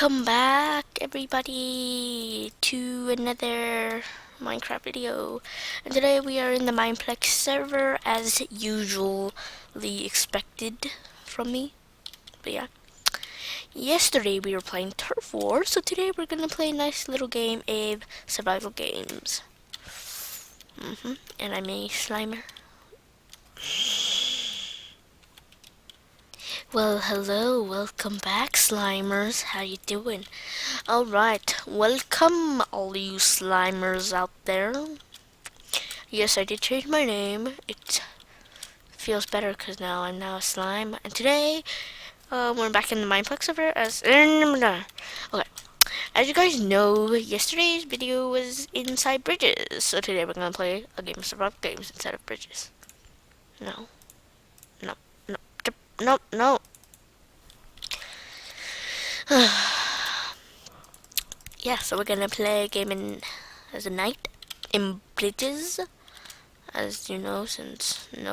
Welcome back, everybody, to another Minecraft video. And today we are in the Mineplex server, as usually expected from me. But yeah, yesterday we were playing Turf War, so today we're gonna play a nice little game of survival games. And I'm a Slimer. Well, hello, welcome back, Slimers. How you doing? Alright, welcome all you Slimers out there. Yes, I did change my name. It feels better because now I'm now a slime. And today, we're back in the Mineplex server as... Okay, as you guys know, yesterday's video was inside bridges. So today we're going to play a game of survival games instead of bridges. No. No. No. No. No. Yeah, so we're gonna play a game as a knight in bridges, as you know, since we're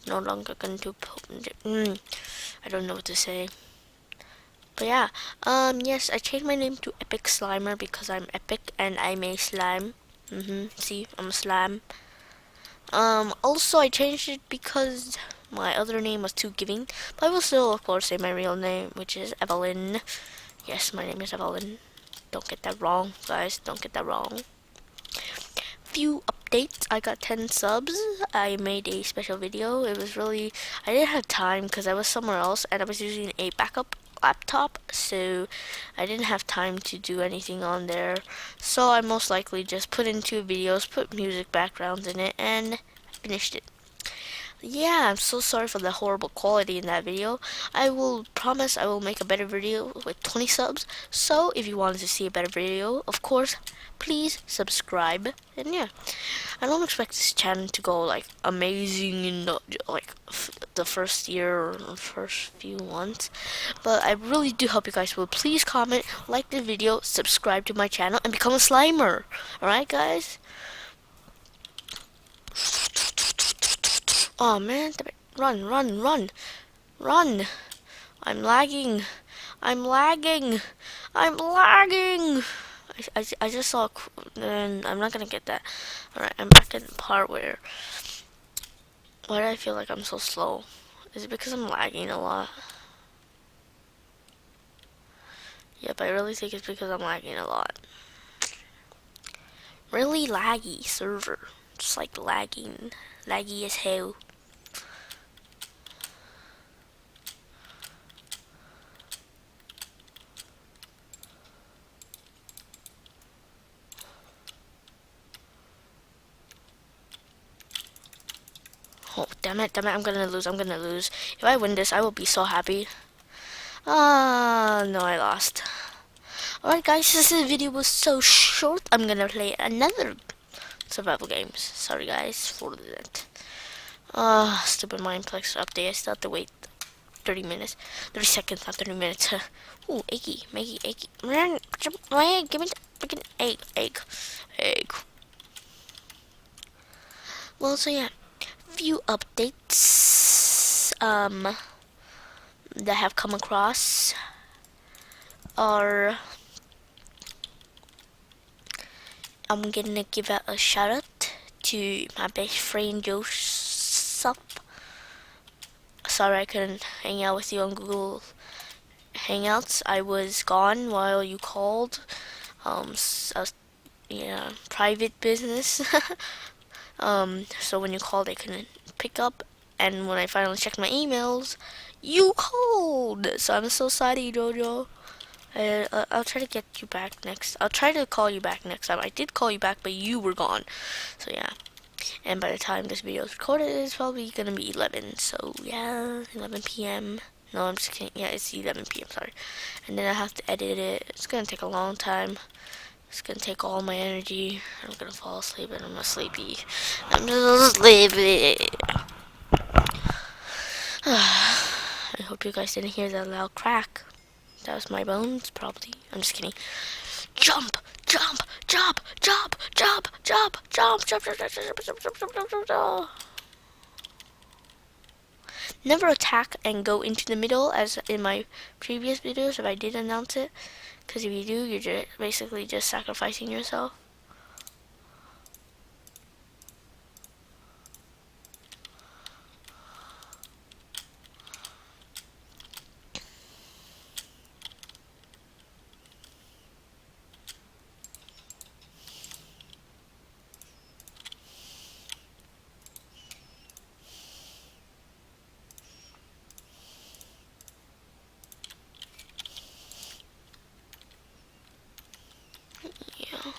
no longer going to I don't know what to say. But yeah, yes, I changed my name to Epic Slimer because I'm epic and I'm a slime. See, I'm a slime. Also I changed it because my other name was too giving, but I will still, of course, say my real name, which is Evelyn. Yes, my name is Evelyn. Don't get that wrong, guys. Don't get that wrong. Few updates. I got 10 subs. I made a special video. It was really... I didn't have time because I was somewhere else and I was using a backup laptop, so I didn't have time to do anything on there. So I most likely just put in 2 videos, put music backgrounds in it, and finished it. Yeah, I'm so sorry for the horrible quality in that video. I will promise I will make a better video with 20 subs. So if you wanted to see a better video, of course, please subscribe. And yeah, I don't expect this channel to go like amazing in the first year or the first few months, but I really do hope you guys will please comment, like the video, subscribe to my channel, and become a Slimer. Alright, guys? Oh man, run, run, run, run. I'm lagging. I'm lagging. I'm lagging. I just saw, and I'm not gonna get that. Alright, I'm back in the part where, why do I feel like I'm so slow? Is it because I'm lagging a lot? Yep, I really think it's because I'm lagging a lot. Really laggy server. Just like lagging. Laggy as hell. Oh, damn it, I'm gonna lose. If I win this, I will be so happy. No, I lost. Alright guys, since this video was so short, I'm gonna play another survival games. Sorry guys for that. Stupid Mineplex update. I still have to wait 30 minutes. 30 seconds, not 30 minutes. Ooh, eggy. Man, give me the freaking egg. Well, so yeah. Few updates that have come across are I'm gonna give out a shout out to my best friend Joseph. Sorry I couldn't hang out with you on Google Hangouts. I was gone while you called. I was, private business. So when you called, I couldn't pick up, and when I finally checked my emails, you called. So I'm so sorry, Jojo. I'll try to get you back next. I'll try to call you back next time. I did call you back, but you were gone. So yeah. And by the time this video is recorded, it's probably gonna be 11. So yeah, 11 p.m. No, I'm just kidding. Yeah, it's 11 p.m. Sorry. And then I have to edit it. It's gonna take a long time. It's gonna take all my energy. I'm gonna fall asleep and I'm sleepy. I'm just sleepy. I hope you guys didn't hear that loud crack. That was my bones, probably. I'm just kidding. Jump! Jump! Jump! Jump! Jump! Jump! Jump! Jump! Jump! Jump! Jump! Jump! Jump! Jump! Jump! Jump! never attack and go into the middle as in my previous videos if I did announce it. Because if you do, you're basically just sacrificing yourself. Yeah.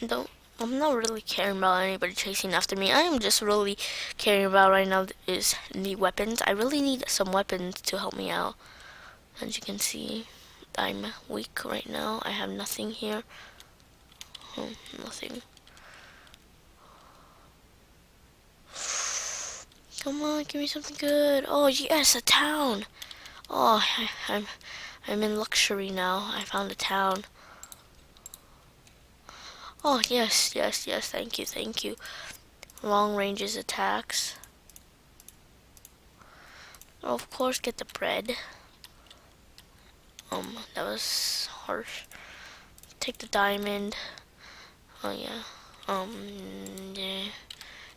Don't. I'm not really caring about anybody chasing after me. I am just really caring about right now is the weapons. I really need some weapons to help me out. As you can see, I'm weak right now. I have nothing here. Oh, nothing. Come on, give me something good. Oh yes, a town. Oh, I'm in luxury now. I found a town. Oh yes, yes, yes. Thank you, thank you. Long ranges attacks. Oh, of course, get the bread. That was harsh. Take the diamond. Oh yeah. Nah.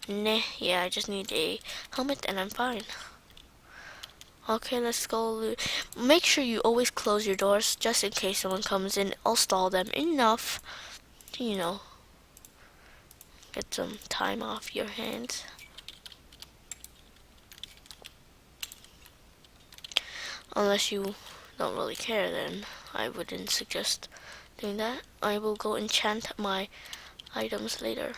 Nah. Yeah, I just need a helmet and I'm fine. Okay, let's go. Make sure you always close your doors just in case someone comes in. I'll stall them enough to, you know, get some time off your hands. Unless you don't really care, then I wouldn't suggest doing that. I will go enchant my items later.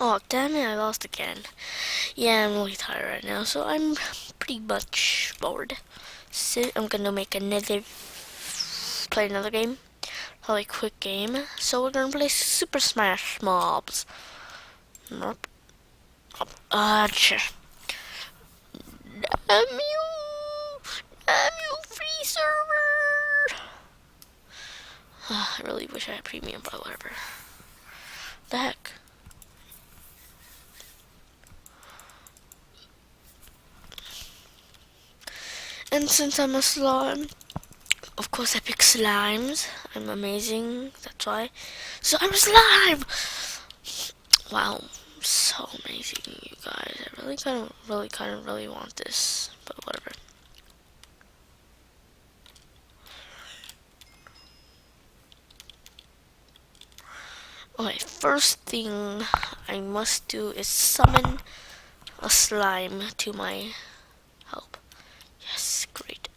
Oh, damn it, I lost again. Yeah, I'm really tired right now, so I'm pretty much bored. So I'm gonna play another game. Probably a quick game. So we're gonna play Super Smash Mobs. Nope. Damn you! Damn you, free server! I really wish I had premium, but whatever. The heck? And since I'm a slime, of course I pick slimes. I'm amazing, that's why. So I'm a slime! Wow, so amazing, you guys. I really want this, but whatever. Okay, first thing I must do is summon a slime to my help. Yes, great.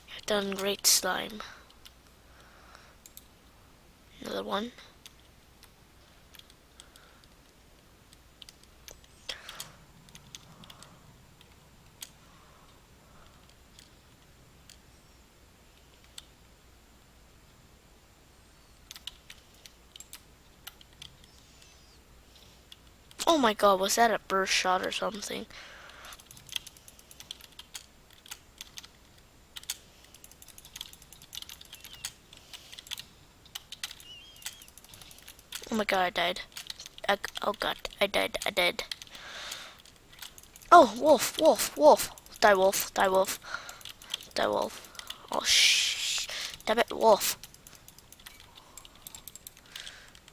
You've done great, slime. Another one. Oh my god, was that a burst shot or something? Oh my god, I died. Oh god, I died. Oh, wolf, wolf, wolf. Die, wolf, die, wolf. Die, wolf. Oh, shh. Damn it, wolf.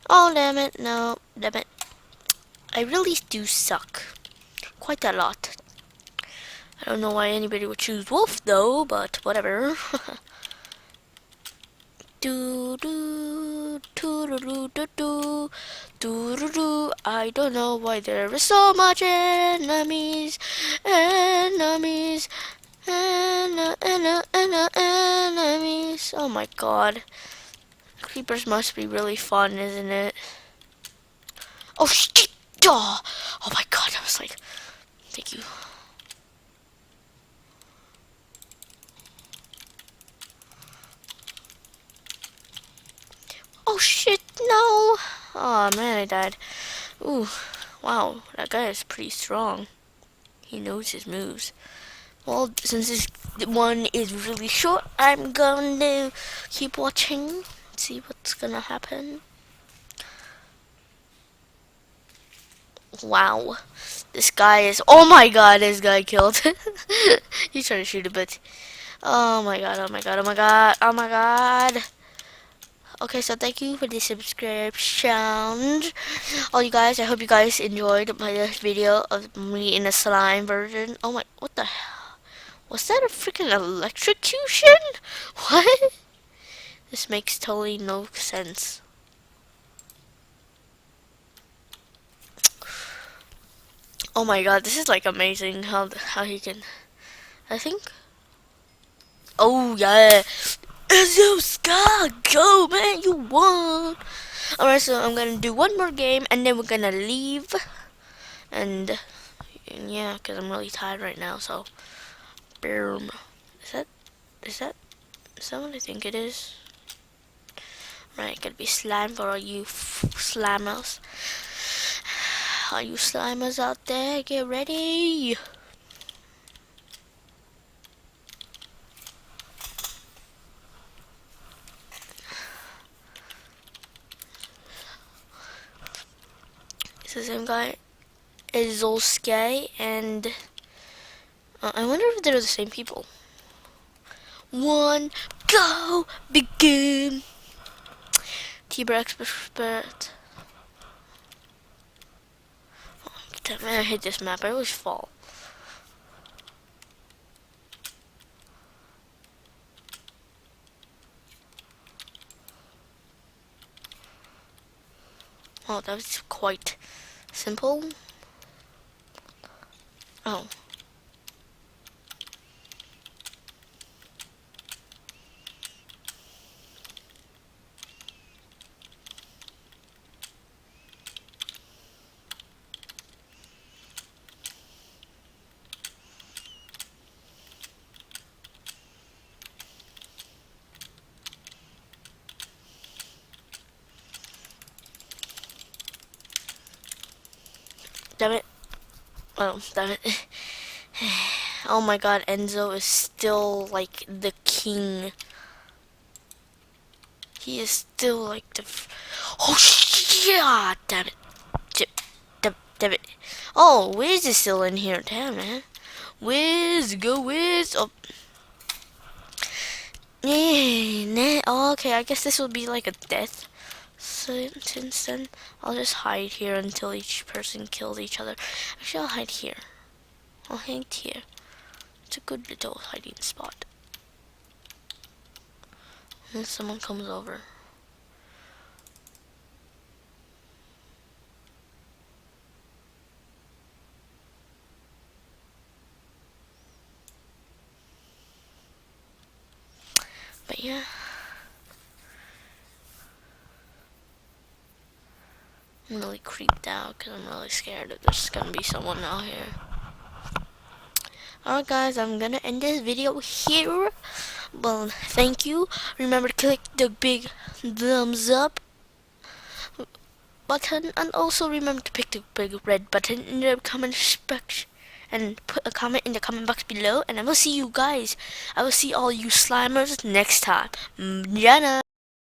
Oh, damn it, no. Damn it. I really do suck. Quite a lot. I don't know why anybody would choose wolf though, but whatever. Do do do do do do do do do do. I don't know why there is so much enemies, enemies, enemies. Oh my god, creepers must be really fun, isn't it? Oh shit! Oh my god, I was like, thank you. Oh shit, no! Oh man, I died. Ooh, wow, that guy is pretty strong. He knows his moves. Well, since this one is really short, I'm going to keep watching, see what's gonna happen. Wow, this guy is, oh my god, this guy killed. He's trying to shoot a bit. Oh my god, oh my god, oh my god, oh my god. Okay, so thank you for the subscription. All you guys, I hope you guys enjoyed my video of me in a slime version. Oh my, what the hell? Was that a freaking electrocution? What? This makes totally no sense. Oh my god, this is like amazing how he can, I think. Oh yeah. Zeus, God, go man, you won. Alright, so I'm gonna do one more game and then we're gonna leave. And yeah, because I'm really tired right now, so boom. Is that what I think it is? Right, gonna be slime for all you slammers. All you slimers out there, get ready. It's the same guy, Izolsky, and I wonder if they're the same people. One, go, begin. T-Bar expert. Oh, damn, man, I hate this map. I always fall. Oh, that was quite simple. Oh. Damn it. Oh, damn it. Oh my god, Enzo is still like the king. He is still like the. Oh shit! Damn it! Damn it! Oh, Wiz is still in here. Damn man, Wiz, go Wiz! Oh, yeah. Oh, okay, I guess this will be like a death sentence then. I'll just hide here until each person kills each other. Actually, I'll hide here. I'll hide here. It's a good little hiding spot. And someone comes over. But yeah. I'm really creeped out because I'm really scared that there's gonna be someone out here. Alright guys, I'm gonna end this video here. Well, thank you. Remember to click the big thumbs up button, and also remember to pick the big red button in the comment section and put a comment in the comment box below, and I will see you guys. I will see all you slimers next time. Jana.